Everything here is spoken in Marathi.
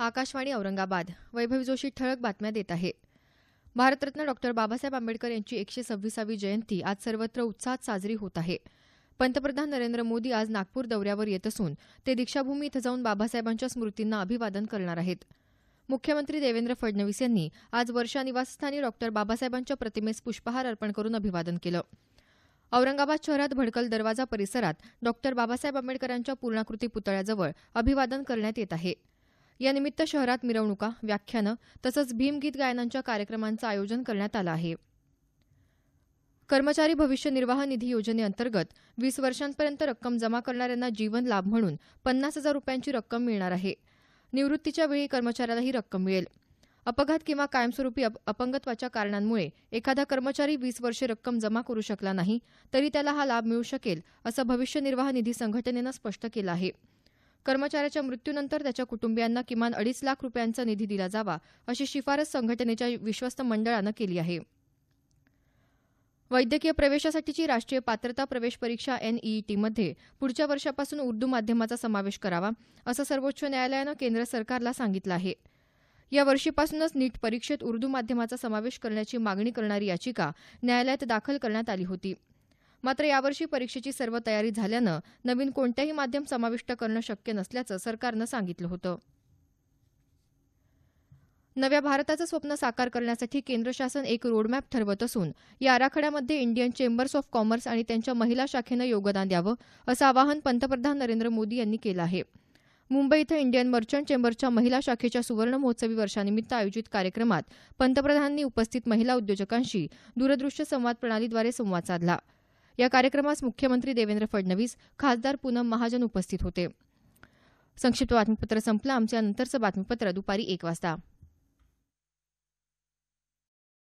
आकाशवाणी औरंगाबाद. वैभव जोशी ठळक बातम्या देत आहे. भारतरत्न डॉक्टर बाबासाहेब आंबेडकर यांची 126वी जयंती आज सर्वत्र उत्साहात साजरी होत आहे. पंतप्रधान नरेंद्र मोदी आज नागपूर दौऱ्यावर येत असून ते दीक्षाभूमी इथं जाऊन बाबासाहेबांच्या स्मृतींना अभिवादन करणार आहेत. मुख्यमंत्री देवेंद्र फडणवीस यांनी आज वर्षा निवासस्थानी डॉक्टर बाबासाहेबांच्या प्रतिमेस पुष्पहार अर्पण करून अभिवादन केलं. औरंगाबाद शहरात भडकल दरवाजा परिसरात डॉक्टर बाबासाहेब आंबेडकरांच्या पूर्णाकृती पुतळ्याजवळ अभिवादन करण्यात येत आहे. यानिमित्त शहरात मिरवणुका, व्याख्यानं तसंच भीमगीत गायनांच्या कार्यक्रमांचं आयोजन करण्यात आलं आहे. कर्मचारी भविष्य निर्वाह निधी योजनेअंतर्गत 20 वर्षांपर्यंत रक्कम जमा करणाऱ्यांना जीवन लाभ म्हणून 50,000 रुपयांची रक्कम मिळणार आहे. निवृत्तीच्या वेळी कर्मचाऱ्याला ही रक्कम मिळेल. अपघात किंवा कायमस्वरूपी अपंगत्वाच्या कारणांमुळे एखादा कर्मचारी 20 वर्षे रक्कम जमा करू शकला नाही तरी त्याला हा लाभ मिळू शकेल, असं भविष्य निर्वाह निधी संघटनेनं स्पष्ट केलं आहे. कर्मचाऱ्याच्या मृत्यूनंतर त्याच्या कुटुंबियांना किमान 2.5 लाख रुपयांचा निधी दिला जावा, अशी शिफारस संघटनेच्या विश्वस्त मंडळानं केली आहे. वैद्यकीय प्रवेशासाठीची राष्ट्रीय पात्रता प्रवेश परीक्षा NEETमध्ये पुढच्या वर्षापासून उर्दू माध्यमाचा समावेश करावा, असं सर्वोच्च न्यायालयानं केंद्र सरकारला सांगितलं आहे. या वर्षीपासूनच नीट परीक्षेत उर्दू माध्यमाचा समावेश करण्याची मागणी करणारी याचिका न्यायालयात दाखल करण्यात आली होती. मात्र यावर्षी परीक्षेची सर्व तयारी झाल्यानं नवीन कोणत्याही माध्यम समाविष्ट करणं शक्य नसल्याचं सरकारनं सांगितलं होतं. नव्या भारताचं स्वप्न साकार करण्यासाठी केंद्र शासन एक रोडमॅप ठरवत असून या आराखड्यामध्ये इंडियन चेंबर्स ऑफ कॉमर्स आणि त्यांच्या महिला शाखेनं योगदान द्यावं, असं आवाहन पंतप्रधान नरेंद्र मोदी यांनी केलं आहे. मुंबई इथं इंडियन मर्चंट चेंबरच्या महिला शाखेच्या सुवर्ण महोत्सवी वर्षानिमित्त आयोजित कार्यक्रमात पंतप्रधानांनी उपस्थित महिला उद्योजकांशी दूरदृश्य संवाद प्रणालीद्वारे संवाद साधला. या कार्यक्रमास मुख्यमंत्री देवेंद्र फडणवीस, खासदार पूनम महाजन उपस्थित होते. संक्षिप्त बातमीपत्र संपलं. आमच्या नंतरचं बातमीपत्र दुपारी 1 वाजता.